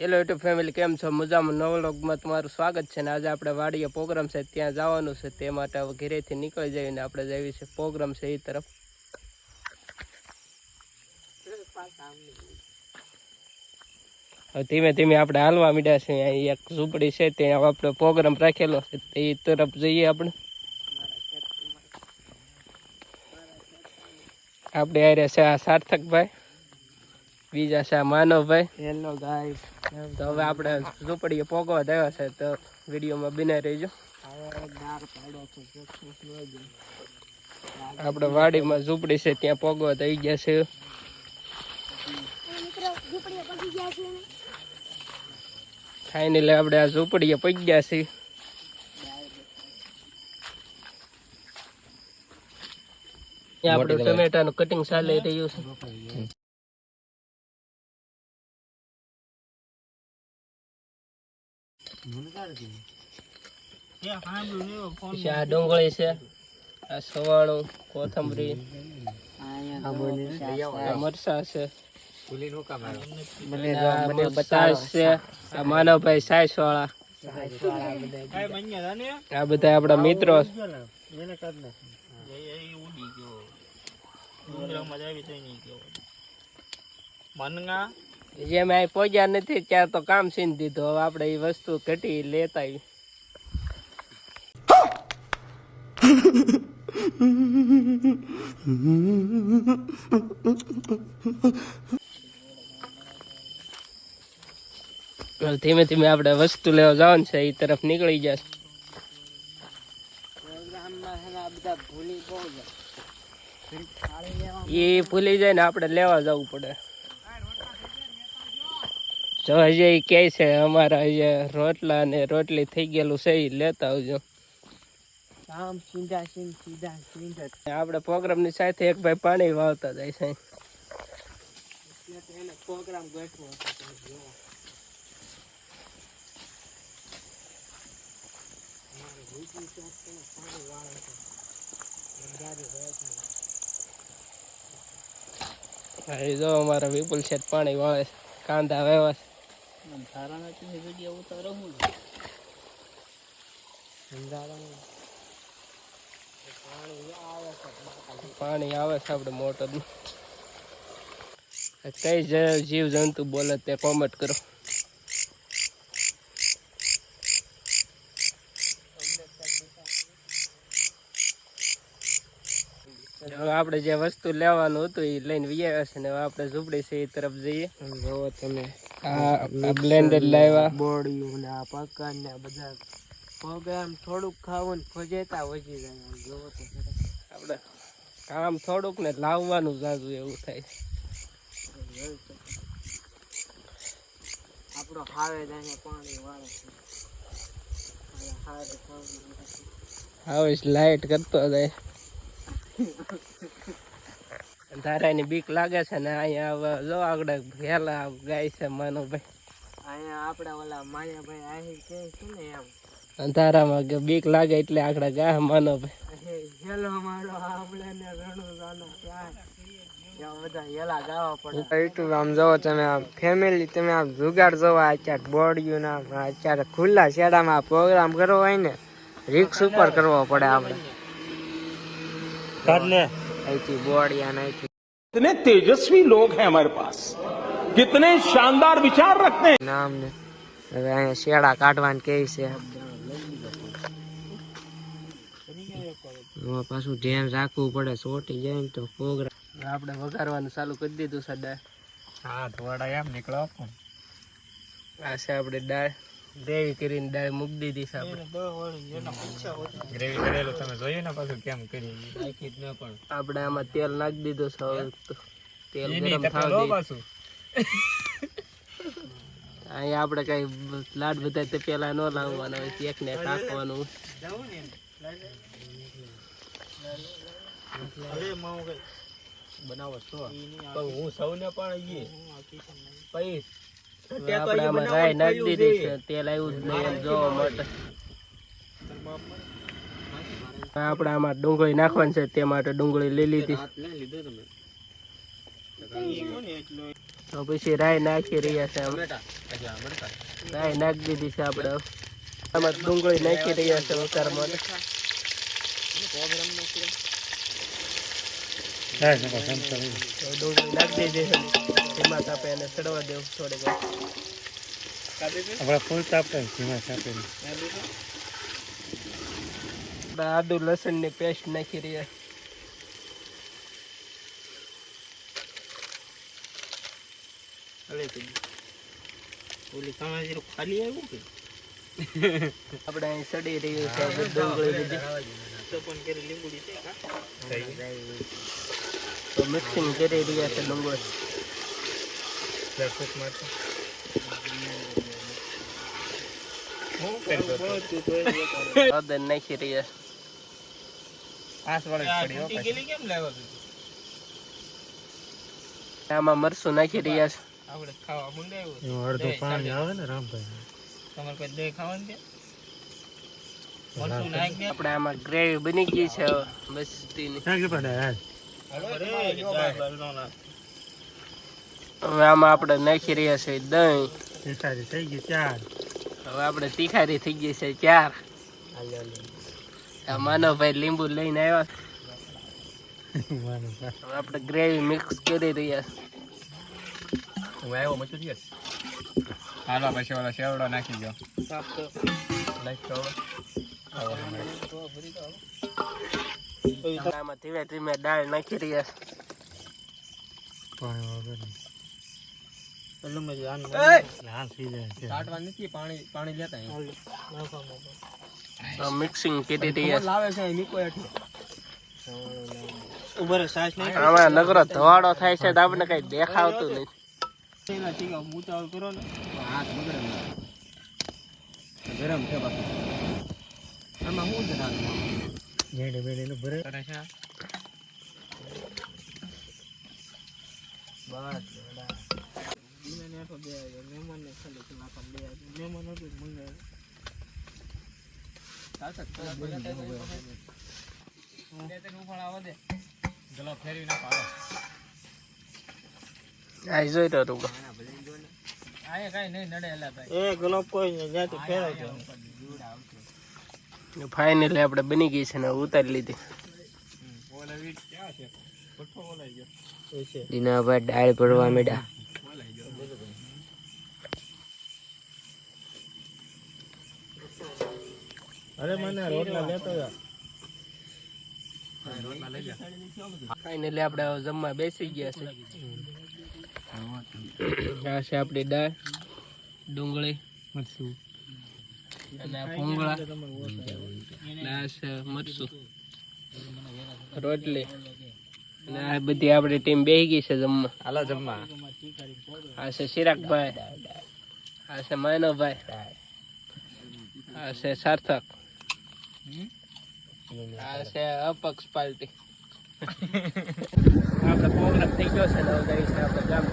Hello YouTube family, કેમ છો? મજામાં? નવા વ્લોગમાં તમારું સ્વાગત છે. ને આજે આપણે વાડીએ પ્રોગ્રામ છે, ત્યાં જવાનું છે. તે માટે હવે ઘરેથી નીકળી જઈને આપણે જઈએ છીએ પ્રોગ્રામ છે એ તરફ. ધીમે ધીમે આપણે હાલવા માંડ્યા છે. અહીં એક ઝૂંપડી છે, ત્યાં આપણે પ્રોગ્રામ રાખેલો છે, તે તરફ જઈએ આપણે. આપણે આરે છે આ સાર્થકભાઈ, બીજા છે આ માનવભાઈ. Hello guys. તો હવે આપણે ઝૂંપડીએ પોગવા દેવા છે, તો વિડીયોમાં બિના રહીજો. આપણે વાડીમાં ઝૂંપડી છે, ત્યાં પોગવા થઈ ગયા છે. ફાઇનલી આપણે આ ઝૂંપડીએ પગી ગયા છીએ. આપણે ટમેટાનું કટિંગ ચાલી રહ્યું છે. આ ડુંગળી છે, આ સવાણું, કોથમરી, મરસા છે, આ માનવભાઈ સાઈસ વાળા, આ બધા આપડા મિત્રો. જેમ અહીં પહોંચ્યા નથી ત્યાં તો કામ સીન દીધું. હવે આપણે એ વસ્તુ ઘટી લેતા આવી. ધીમે ધીમે આપણે વસ્તુ લેવા જવાનું છે, એ તરફ નીકળી જશે. એ ભૂલી જાય ને આપણે લેવા જવું પડે. જો હજી કે છે અમારા અહીંયા રોટલા ને રોટલી થઈ ગયેલું છે, એ લેતા આવજો. આપણે પ્રોગ્રામ ની સાથે એક ભાઈ પાણી વાવતા જાય છે. પ્રોગ્રામ ગોઠવો. જો અમારા વિપુલ શેઠ પાણી વાવે છે, કાંદા વાવ્યા છે. પાણી આવે છે આપણે મોટર નું. કઈ જીવ જંતુ બોલે તે કોમેન્ટ કરો. હવે આપણે જે વસ્તુ લેવાનું હતું એ લઈને વ્યાયા છે ને હવે આપણે ઝૂંપડી છે એ તરફ જઈએ. જોવો તમે આ બ્લેન્ડર લાવ્યા, બોડિયું ને આ પકડ ને બધા પ્રોગ્રામ. થોડુંક ખાવું ને ખોજેતા વજી જાય. જોવો તો આપણે કામ થોડુંક ને લાવવાનું જાજુ એવું થાય. આપણો હાવે જાય પાણી વાળે હવે લાઈટ કરતો જાય. ધારાની બીક લાગે છે ને અહીંયા જો આગળ ઘેલા ગાય છે માનવભાઈ. અહીંયા આપડા ઓલા માયાભાઈ આહી કે છે ને એમ અંધારામાં બીક લાગે એટલે આગળ ગા માનવભાઈ. હેલો મારો આપણે ને રણુ જાનો ત્યાં બધા હેલા ગાવા પડે. યુટ્યુબ આમ જોવો તમે, ફેમિલી તમે આમ જુગાડ જોવા અત્યારે બોડિયું ના અત્યારે ખુલ્લા શેડામાં પ્રોગ્રામ કરવો હોય ને રિક્સ ઉપર કરવો પડે આપણે. कितने तेजस्वी लोग हैं हमारे पास, कितने शानदार विचार रखते हैं. नाम ने હવે અહીંયા શેડા કાઢવાનું કે છે. પાછું ધ્યાન રાખવું પડે, સોટી જાય ને તો પ્રોગ્રામ. આપણે વઘારવાનું ચાલુ કરી દીધું છે. દાળ હા થોડા એમ નીકળો. આ છે આપણે દાળ ગ્રેવી કરીને દાળ મૂકી દીધી છે આપણે. ગ્રેવી કરેલું તમે જોયું ને પાછું કેમ કરી નાખી જ ન પણ. આપણે આમાં તેલ નાખી દીધું છે. તેલ ગરમ થવા દે પાછું. અહીંયા આપણે કઈ લાડ બધા તે પેલા ન લાવવાના હોય, એક ને નાખવાનું. બનાવો છો હું સૌને પણ પૈસ આપણે આમાં રાઈ નાખી દીધી છે. તેલ આવ્યું જ નહીં જોવા માટે. આપણે આમાં ડુંગળી નાખવાની છે, તે માટે ડુંગળી લઈ લીધી. તો પછી રાઈ નાખી રહ્યા છે રાઈ નાખી દીધી છે આપણે આમાં ડુંગળી નાખી રહ્યા છે વઘાર માટે ડુંગળી નાખી દીધી છે એમાં આપણે એને ચડવા દેવું થોડીક આદુ લસણ ની પેસ્ટ નાખી રહ્યા આપણે અહીં સડી રહ્યું છે ડુંગળી તો મિક્સિંગ કરી રહ્યા છે ડુંગળી હળદર નાખી રહ્યા આમાં મરચું નાખી રહ્યા છે આપણે ખાવા મંગાવ્યું અડધું પાણી આવે ને રામભાઈ તમારે કોઈ દહીં ખાવાનું છે આપણે આમાં ગ્રેવી બની ગઈ છે મસ્તીની હવે આમાં આપણે નાખી રહ્યા છે દહીં થઈ ગઈ 4 હવે આપણે તીખારી થઈ ગઈ છે 4 માનવભાઈ લીંબુ લઈને આવ્યા હવે આપણે ગ્રેવી મિક્સ કરી રહ્યા હાલો પછી ઓલા સેવડો નાખી દો આમાં ધીમે ધીમે દાળ નાખી રહ્યા મિક્સિંગ કરી રહ્યા આમાં નગરો ધવાડો થાય છે તો આપણે કઈ દેખાવતું નથી ગરમ છે આમાં શું ફાઇનલી આપણે બની ગઈ છે ને ઉતારી લીધી દીનાભાઈ દાળ ભરવા માંડ્યા ફાઇનલી આપણે જમવા બેસી ગયા છે આ છે આપણી દાળ ડુંગળી મરચું અને ભૂંગળા આ છે મરચું રોટલી અને આ બધી આપણી ટીમ બેસી ગઈ છે જમવા હાલો જમવા આ છે ચિરાગભાઈ આ છે માનવભાઈ આ છે સાર્થક આ છે અપક્ષ પાર્ટી આપણે પ્રોગ્રામ થઈ ગયો છે ને હવે જઈએ છીએ આપણે ગામ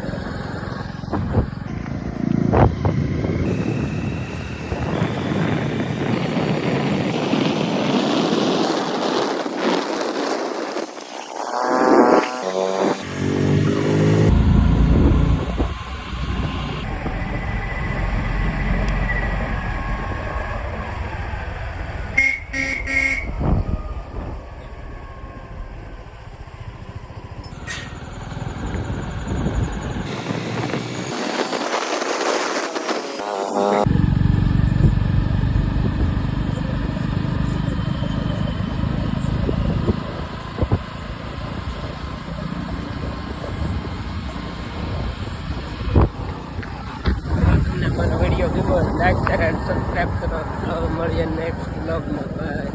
તરફ લાઈક શેર એન્ડ સબસ્ક્રાઇબ કરો મળીએ નેક્સ્ટ બ્લોગમાં બાય